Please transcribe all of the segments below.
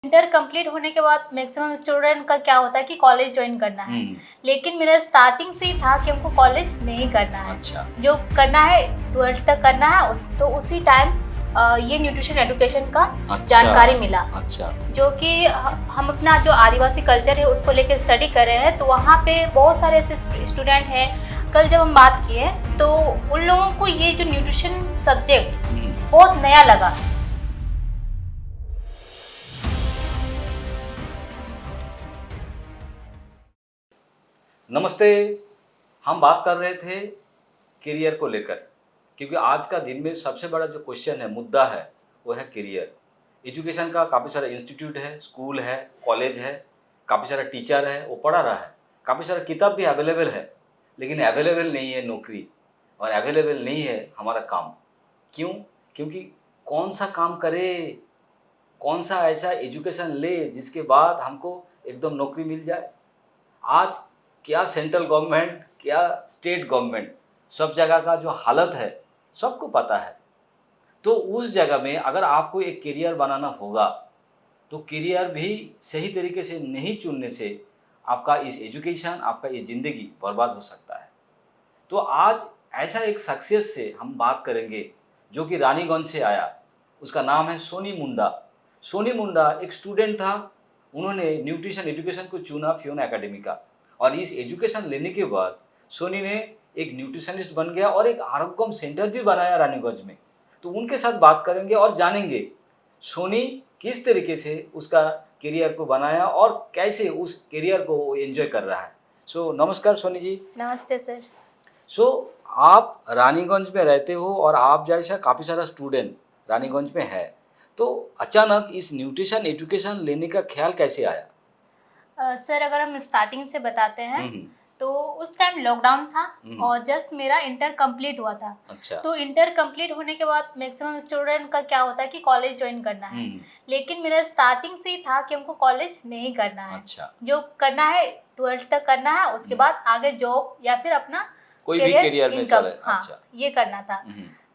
Inter complete होने के बाद मैक्सिमम स्टूडेंट का क्या होता है कि कॉलेज ज्वाइन करना है। लेकिन मेरा स्टार्टिंग से ही था कि हमको कॉलेज नहीं करना है। अच्छा। जो करना है 12th तक करना है तो उसी टाइम ये न्यूट्रिशन एजुकेशन का जानकारी मिला। अच्छा। जो कि हम अपना जो आदिवासी कल्चर है उसको लेकर स्टडी कर रहे हैं, तो वहाँ पे बहुत सारे ऐसे स्टूडेंट हैं। कल जब हम बात किए तो उन लोगों को ये जो न्यूट्रिशन सब्जेक्ट बहुत नया लगा। नमस्ते। हम बात कर रहे थे करियर को लेकर, क्योंकि आज का दिन में सबसे बड़ा जो क्वेश्चन है, मुद्दा है, वो है करियर। एजुकेशन का काफ़ी सारा इंस्टीट्यूट है, स्कूल है, कॉलेज है, काफ़ी सारा टीचर है, वो पढ़ा रहा है, काफ़ी सारा किताब भी अवेलेबल है, लेकिन अवेलेबल नहीं है नौकरी और अवेलेबल नहीं है हमारा काम। क्यों? क्योंकि कौन सा काम करे, कौन सा ऐसा एजुकेशन ले जिसके बाद हमको एकदम नौकरी मिल जाए। आज क्या सेंट्रल गवर्नमेंट, क्या स्टेट गवर्नमेंट, सब जगह का जो हालत है सबको पता है। तो उस जगह में अगर आपको एक करियर बनाना होगा तो करियर भी सही तरीके से नहीं चुनने से आपका इस एजुकेशन, आपका ये ज़िंदगी बर्बाद हो सकता है। तो आज ऐसा एक शख्सियत से हम बात करेंगे जो कि रानीगंज से आया। उसका नाम है सोनी मुंडा। सोनी मुंडा एक स्टूडेंट था। उन्होंने न्यूट्रिशन एजुकेशन को चुना फियोना एकेडमी का, और इस एजुकेशन लेने के बाद सोनी ने एक न्यूट्रिशनिस्ट बन गया और एक आरोग्यम सेंटर भी बनाया रानीगंज में। तो उनके साथ बात करेंगे और जानेंगे सोनी किस तरीके से उसका करियर को बनाया और कैसे उस करियर को वो एंजॉय कर रहा है। नमस्कार सोनी जी। नमस्ते सर। आप रानीगंज में रहते हो और आप जैसा काफ़ी सारा स्टूडेंट रानीगंज में है, तो अचानक इस न्यूट्रिशन एजुकेशन लेने का ख्याल कैसे आया? सर अगर हम स्टार्टिंग से बताते हैं तो उस टाइम लॉकडाउन था और जस्ट मेरा इंटर कंप्लीट हुआ था। अच्छा। तो इंटर कंप्लीट होने के बाद मैक्सिमम स्टूडेंट का क्या होता है कि कॉलेज ज्वाइन करना है। लेकिन मेरा स्टार्टिंग से ही था कि हमको कॉलेज नहीं करना है। अच्छा। जो करना है 12th तक करना है, उसके बाद आगे जॉब या फिर अपना कोई भी करियर में इनकम, चले। हाँ, अच्छा। ये करना था।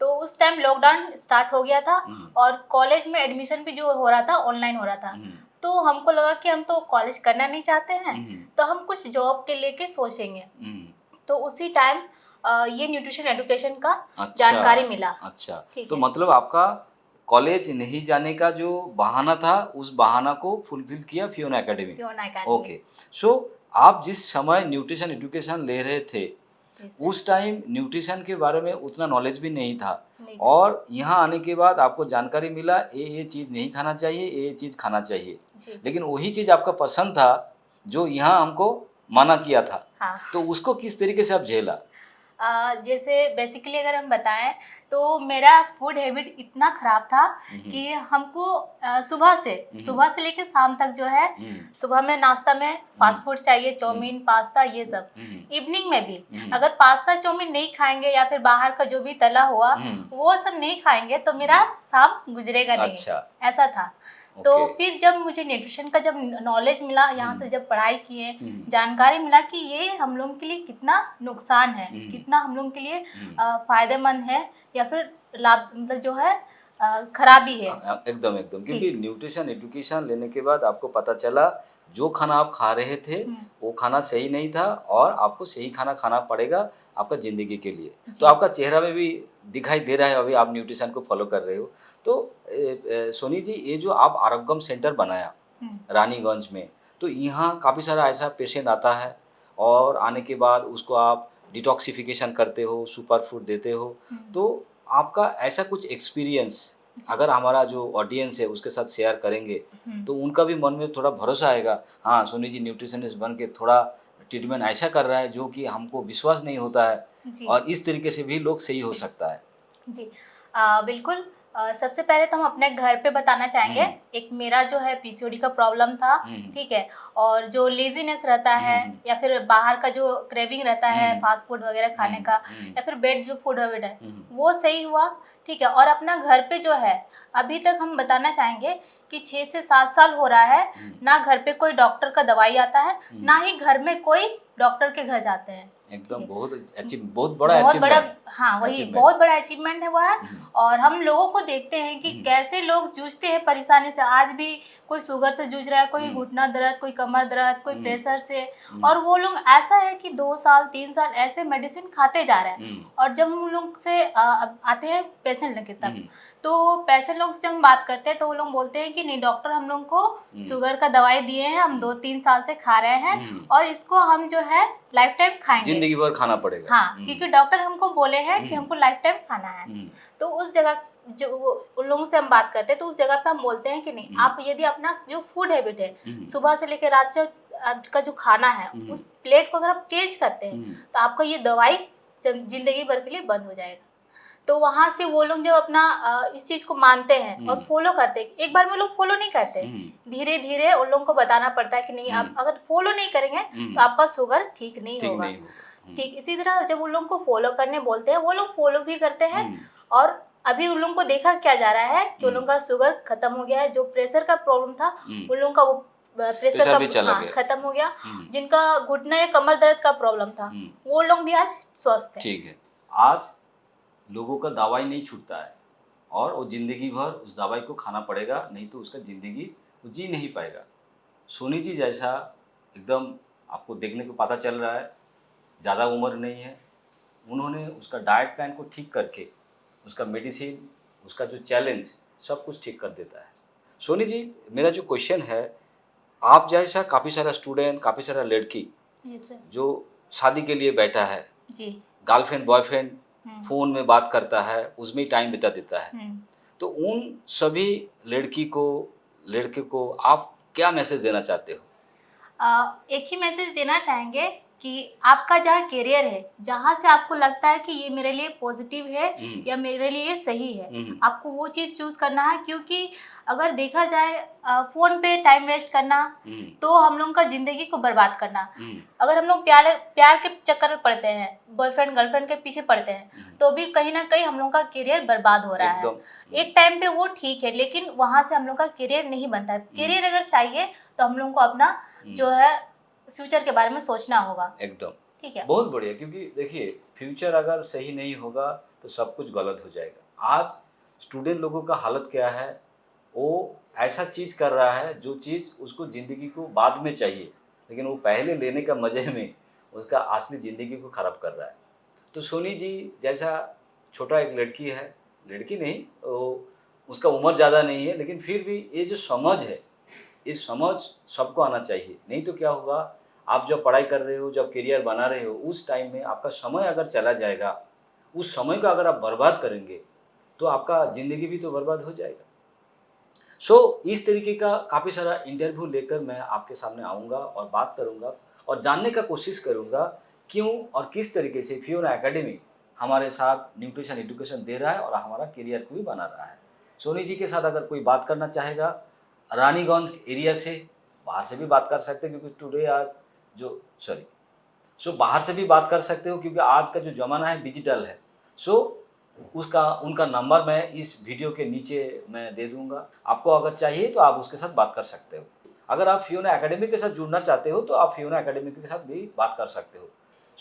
तो उस टाइम लॉकडाउन स्टार्ट हो गया था और कॉलेज में एडमिशन भी जो हो रहा था ऑनलाइन हो रहा था। तो हमको लगा कि हम तो कॉलेज करना नहीं चाहते हैं, तो हम कुछ जॉब के लेके सोचेंगे। तो उसी टाइम ये न्यूट्रिशन एजुकेशन का जानकारी मिला। अच्छा। तो मतलब आपका कॉलेज नहीं जाने का जो बहाना था, उस बहाना को फुलफिल किया फियोना एकेडमी। ओके। आप जिस समय न्यूट्रिशन एजुकेशन ले रहे थे उस टाइम न्यूट्रिशन के बारे में उतना नॉलेज भी नहीं था, और यहाँ आने के बाद आपको जानकारी मिला ये चीज़ नहीं खाना चाहिए, ये चीज़ खाना चाहिए। लेकिन वही चीज़ आपका पसंद था जो यहाँ हमको मना किया था। हाँ। तो उसको किस तरीके से आप झेला? जैसे बेसिकली अगर हम बताएं तो मेरा फूड हैबिट इतना खराब था कि हमको सुबह से लेकर शाम तक जो है, सुबह में नाश्ता में फास्ट फूड चाहिए, चाउमीन, पास्ता, ये सब। इवनिंग में भी अगर पास्ता चाउमीन नहीं खाएंगे या फिर बाहर का जो भी तला हुआ वो सब नहीं खाएंगे तो मेरा शाम गुजरेगा नहीं। अच्छा। ऐसा था। तो फिर जब मुझे न्यूट्रिशन का जब नॉलेज मिला, यहाँ से जब पढ़ाई किए, जानकारी मिला कि ये हम लोगों के लिए कितना नुकसान है, कितना हम लोगों के लिए फायदेमंद है या फिर लाभ, मतलब जो है खराबी है। एकदम क्योंकि न्यूट्रिशन एजुकेशन लेने के बाद आपको पता चला जो खाना आप खा रहे थे वो खाना सही नहीं था और आपको सही खाना खाना पड़ेगा आपका ज़िंदगी के लिए। तो आपका चेहरा में भी दिखाई दे रहा है, अभी आप न्यूट्रिशन को फॉलो कर रहे हो। तो सोनी जी, ये जो आप आरोग्यम सेंटर बनाया रानीगंज में, तो यहाँ काफ़ी सारा ऐसा पेशेंट आता है और आने के बाद उसको आप डिटॉक्सिफिकेशन करते हो, सुपर फूड देते हो। तो आपका ऐसा कुछ एक्सपीरियंस अगर हमारा जो ऑडियंस है उसके साथ शेयर करेंगे तो उनका भी मन में थोड़ा भरोसा आएगा, हाँ सोनी जी न्यूट्रिशनिस्ट बन के थोड़ा ट्रीटमेंट ऐसा कर रहा है जो कि हमको विश्वास नहीं होता है और इस तरीके से भी लोग सही हो सकता है। जी बिल्कुल। सबसे पहले तो हम अपने घर पे बताना चाहेंगे। एक मेरा जो है पीसीओडी का प्रॉब्लम था, ठीक है, और जो लेजीनेस रहता है या फिर बाहर का जो क्रेविंग रहता है फास्ट फूड वगैरह खाने का या फिर बेड जो फूड हैबिट है वो सही हुआ, ठीक है। और अपना घर पे जो है अभी तक हम बताना चाहेंगे कि 6 से 7 साल हो रहा है, ना घर पे कोई डॉक्टर का दवाई आता है, ना ही घर में कोई डॉक्टर के घर जाते हैं। एकदम ठीक है। बहुत बहुत बड़ा बहुत बड़ा, अचीवमेंट। हाँ वही achievement। बहुत बड़ा अचीवमेंट है वह। और हम लोगों को देखते हैं कि हम्म। कैसे लोग जूझते हैं परेशानी से। आज भी कोई शुगर से जूझ रहा है, कोई घुटना दर्द, कोई कमर दर्द, कोई प्रेशर से। और वो लोग ऐसा है कि 2 साल 3 साल ऐसे मेडिसिन खाते जा रहे हैं। और जब हम लोग से अब आते हैं पेशेंट लेके तब, तो पेशेंट लोग से हम बात करते हैं तो वो लोग बोलते हैं कि नहीं डॉक्टर, हम लोग को शुगर का दवाई दिए हैं, हम 2-3 साल से खा रहे हैं और इसको हम जो है लाइफ टाइम खाएंगे, जिंदगी भर खाना पड़ेगा। हाँ क्योंकि डॉक्टर हमको बोले हैं कि हमको लाइफ टाइम खाना है। तो उस जगह जो उन लोगों से हम बात करते हैं तो उस जगह पे हम बोलते हैं कि नहीं, आप यदि अपना जो फूड हैबिट है सुबह से लेकर रात तक का जो खाना है उस प्लेट को अगर हम चेंज करते हैं तो आपका ये दवाई जिंदगी भर के लिए बंद हो जाएगा। तो वहां से वो लोग जब अपना इस चीज को मानते हैं और फॉलो करते हैं, एक बार में लोग फॉलो नहीं करते, धीरे धीरे उन लोगों को बताना पड़ता है कि नहीं आप अगर फॉलो नहीं करेंगे तो आपका शुगर ठीक नहीं होगा। ठीक इसी तरह जब उन लोगों को फॉलो करने बोलते हैं वो लोग फॉलो भी करते हैं। और अभी उन लोगों को देखा क्या जा रहा है कि उन लोगों का शुगर खत्म हो गया है, जो प्रेशर का प्रॉब्लम था उन लोगों का वो प्रेशर का खत्म हो गया। जिनका घुटने या कमर दर्द का प्रॉब्लम था वो लोग भी आज स्वस्थ हैं। ठीक है, आज लोगों का दवाई नहीं छूटता है और वो जिंदगी भर उस दवाई को खाना पड़ेगा, नहीं तो उसका जिंदगी वो जी नहीं पाएगा। सोनी जी जैसा एकदम आपको देखने को पता चल रहा है, ज़्यादा उम्र नहीं है, उन्होंने उसका डाइट प्लान को ठीक करके उसका मेडिसिन, उसका जो चैलेंज सब कुछ ठीक कर देता है। सोनी जी, मेरा जो क्वेश्चन है, आप जैसा काफ़ी सारा स्टूडेंट, काफ़ी सारा लड़की जो शादी के लिए बैठा है, जी गर्लफ्रेंड बॉयफ्रेंड फ़ोन में बात करता है, उसमें ही टाइम बिता देता है, तो उन सभी लड़के को आप क्या मैसेज देना चाहते हो? एक ही मैसेज देना चाहेंगे कि आपका जहाँ करियर है, जहाँ से आपको लगता है कि ये मेरे लिए पॉजिटिव है या मेरे लिए सही है, आपको वो चीज़ चूज करना है। क्योंकि अगर देखा जाए फ़ोन पे टाइम वेस्ट करना तो हम लोग का ज़िंदगी को बर्बाद करना। अगर हम लोग प्यार के चक्कर में पड़ते हैं, बॉयफ्रेंड गर्लफ्रेंड के पीछे पड़ते हैं, तो भी कहीं ना कहीं हम लोग का करियर बर्बाद हो रहा है। एक टाइम पे वो ठीक है, लेकिन वहाँ से हम लोग का करियर नहीं बनता है। करियर अगर चाहिए तो हम लोग को अपना जो है फ्यूचर के बारे में सोचना होगा। एकदम ठीक है, बहुत बढ़िया। क्योंकि देखिए, फ्यूचर अगर सही नहीं होगा तो सब कुछ गलत हो जाएगा। आज स्टूडेंट लोगों का हालत क्या है, वो ऐसा चीज़ कर रहा है जो चीज़ उसको ज़िंदगी को बाद में चाहिए, लेकिन वो पहले लेने का मज़े में उसका असली ज़िंदगी को ख़राब कर रहा है। तो सोनी जी जैसा छोटा एक लड़की है, लड़की नहीं, वो उसका उम्र ज़्यादा नहीं है, लेकिन फिर भी ये जो समझ है, इस समझ सबको आना चाहिए। नहीं तो क्या होगा, आप जब पढ़ाई कर रहे हो, जब करियर बना रहे हो, उस टाइम में आपका समय अगर चला जाएगा, उस समय को अगर आप बर्बाद करेंगे तो आपका ज़िंदगी भी तो बर्बाद हो जाएगा। इस तरीके का काफ़ी सारा इंटरव्यू लेकर मैं आपके सामने आऊँगा और बात करूँगा और जानने का कोशिश करूँगा क्यों और किस तरीके से फियोना एकेडमी हमारे साथ न्यूट्रिशन एजुकेशन दे रहा है और हमारा करियर को भी बना रहा है। सोनी जी के साथ अगर कोई बात करना चाहेगा रानीगंज एरिया से, बाहर से भी बात कर सकते हैं, क्योंकि टुडे आज बाहर से भी बात कर सकते हो, क्योंकि आज का जो ज़माना है डिजिटल है। उनका नंबर मैं इस वीडियो के नीचे मैं दे दूंगा, आपको अगर चाहिए तो आप उसके साथ बात कर सकते हो। अगर आप फियोना एकेडमी के साथ जुड़ना चाहते हो तो आप फियोना एकेडमी के साथ भी बात कर सकते हो।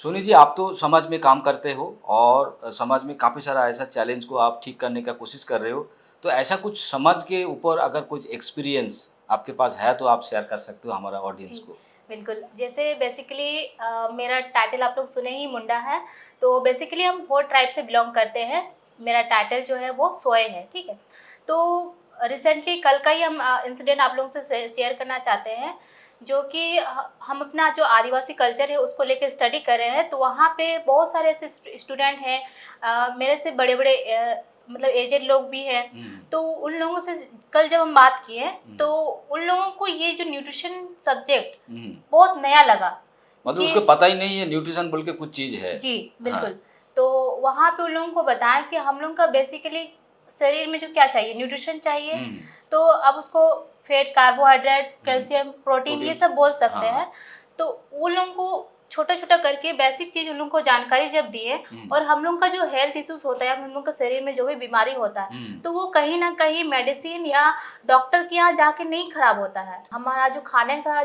सोनी जी, आप तो समाज में काम करते हो और समाज में काफ़ी सारा ऐसा चैलेंज को आप ठीक करने का कोशिश कर रहे हो, तो ऐसा कुछ समाज के ऊपर अगर कुछ एक्सपीरियंस आपके पास है तो आप शेयर कर सकते हो हमारा ऑडियंस को। बिल्कुल, जैसे बेसिकली मेरा टाइटल आप लोग सुने ही, मुंडा है। तो बेसिकली हम 4 ट्राइब से बिलोंग करते हैं। मेरा टाइटल जो है वो सोए है, ठीक है। तो रिसेंटली कल का ही हम इंसिडेंट आप लोगों से शेयर करना चाहते हैं, जो कि हम अपना जो आदिवासी कल्चर है उसको लेकर स्टडी कर रहे हैं। तो वहाँ पे बहुत सारे ऐसे स्टूडेंट हैं, मेरे से बड़े बड़े मतलब एजेड लोग भी हैं। तो उन लोगों से कल जब हम बात किए तो उन लोगों को ये जो न्यूट्रिशन सब्जेक्ट बहुत नया लगा, मतलब उसको पता ही नहीं है न्यूट्रिशन बोल के कुछ चीज़ है। जी बिल्कुल। हाँ। तो वहाँ पे उन लोगों को बताया कि हम लोगों का बेसिकली शरीर में जो क्या चाहिए, न्यूट्रिशन चाहिए। तो अब उसको फैट, कार्बोहाइड्रेट, कैल्शियम, प्रोटीन ये सब बोल सकते हैं। तो उन लोगों को छोटा छोटा करके बेसिक चीज उन लोगों को जानकारी जब दिए, और हम लोग का जो हेल्थ इश्यूज होता है, हम लोग के शरीर में जो भी बीमारी होता है, तो वो कहीं ना कहीं मेडिसिन या डॉक्टर के यहाँ जाके नहीं खराब होता है। हमारा जो खाने का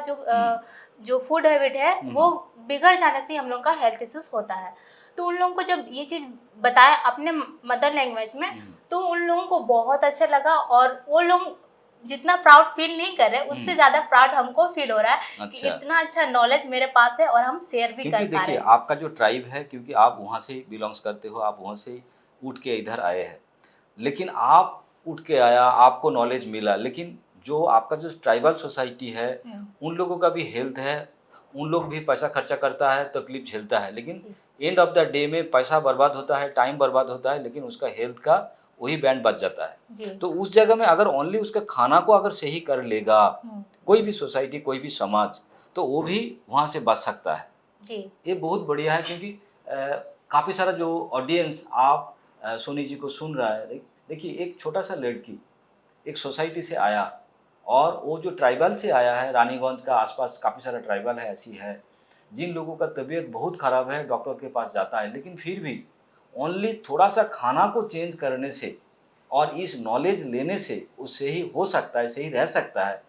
जो फूड हैबिट है वो बिगड़ जाने से हम लोग का हेल्थ इश्यूज होता है। तो उन लोगों को जब ये चीज़ बताया अपने मदर लैंग्वेज में, तो उन लोगों को बहुत अच्छा लगा, और वो लोग जितना प्राउड फील नहीं कर रहे, उससे ज्यादा प्राउड हमको फील हो रहा है कि इतना अच्छा नॉलेज मेरे पास है और हम शेयर भी कर पा रहे हैं। क्योंकि देखिए आपका जो ट्राइब है, क्योंकि आप वहाँ से बिलोंग्स करते हो, आप वहाँ से उठ के इधर आए हैं, लेकिन आप उठ के आया, आपको नॉलेज मिला, लेकिन जो आपका जो ट्राइबल सोसाइटी है उन लोगों का भी हेल्थ है, उन लोग भी पैसा खर्चा करता है, तकलीफ झेलता है, लेकिन एंड ऑफ द डे में पैसा बर्बाद होता है, टाइम बर्बाद होता है, लेकिन उसका हेल्थ का वही बैंड बच जाता है। तो उस जगह में अगर ओनली उसका खाना को अगर सही कर लेगा कोई भी सोसाइटी, कोई भी समाज, तो वो भी वहाँ से बच सकता है जी। ये बहुत बढ़िया है, क्योंकि काफ़ी सारा जो ऑडियंस आप सोनी जी को सुन रहा है, देखिए एक छोटा सा लड़की एक सोसाइटी से आया, और वो जो ट्राइबल से आया है, रानीगंज का आसपास काफ़ी सारा ट्राइबल है, ऐसी है जिन लोगों का तबीयत बहुत ख़राब है, डॉक्टर के पास जाता है, लेकिन फिर भी ओनली थोड़ा सा खाना को चेंज करने से और इस नॉलेज लेने से उससे ही हो सकता है, सही रह सकता है।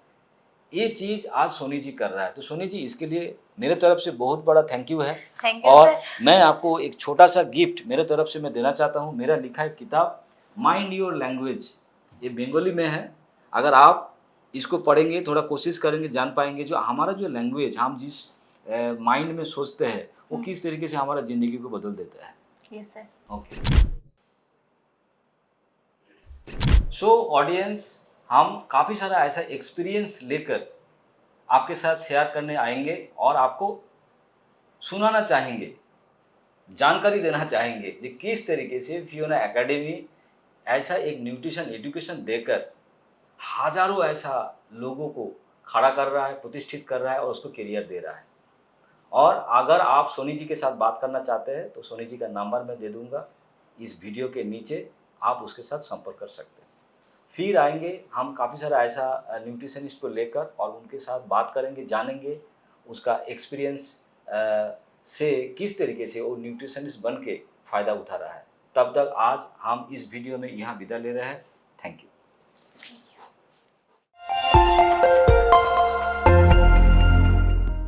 ये चीज़ आज सोनी जी कर रहा है, तो सोनी जी इसके लिए मेरे तरफ से बहुत बड़ा थैंक यू है। और मैं आपको एक छोटा सा गिफ्ट मेरे तरफ से मैं देना चाहता हूँ। मेरा लिखा है किताब माइंड योर लैंग्वेज, ये बंगाली में है। अगर आप इसको पढ़ेंगे, थोड़ा कोशिश करेंगे, जान पाएंगे जो हमारा जो लैंग्वेज, हम जिस माइंड में सोचते हैं वो किस तरीके से हमारा ज़िंदगी को बदल देता है। Yes sir. Okay, so audience, हम काफ़ी सारा ऐसा एक्सपीरियंस लेकर आपके साथ शेयर करने आएंगे और आपको सुनाना चाहेंगे, जानकारी देना चाहेंगे कि किस तरीके से फियोना एकेडमी ऐसा एक न्यूट्रिशन एजुकेशन देकर हजारों ऐसा लोगों को खड़ा कर रहा है, प्रतिष्ठित कर रहा है और उसको करियर दे रहा है। और अगर आप सोनी जी के साथ बात करना चाहते हैं तो सोनी जी का नंबर मैं दे दूंगा इस वीडियो के नीचे, आप उसके साथ संपर्क कर सकते हैं। फिर आएंगे हम काफ़ी सारा ऐसा न्यूट्रिशनिस्ट को लेकर और उनके साथ बात करेंगे, जानेंगे उसका एक्सपीरियंस से किस तरीके से वो न्यूट्रिशनिस्ट बन के फ़ायदा उठा रहा है। तब तक आज हम इस वीडियो में यहाँ विदा ले रहे हैं। Thank you.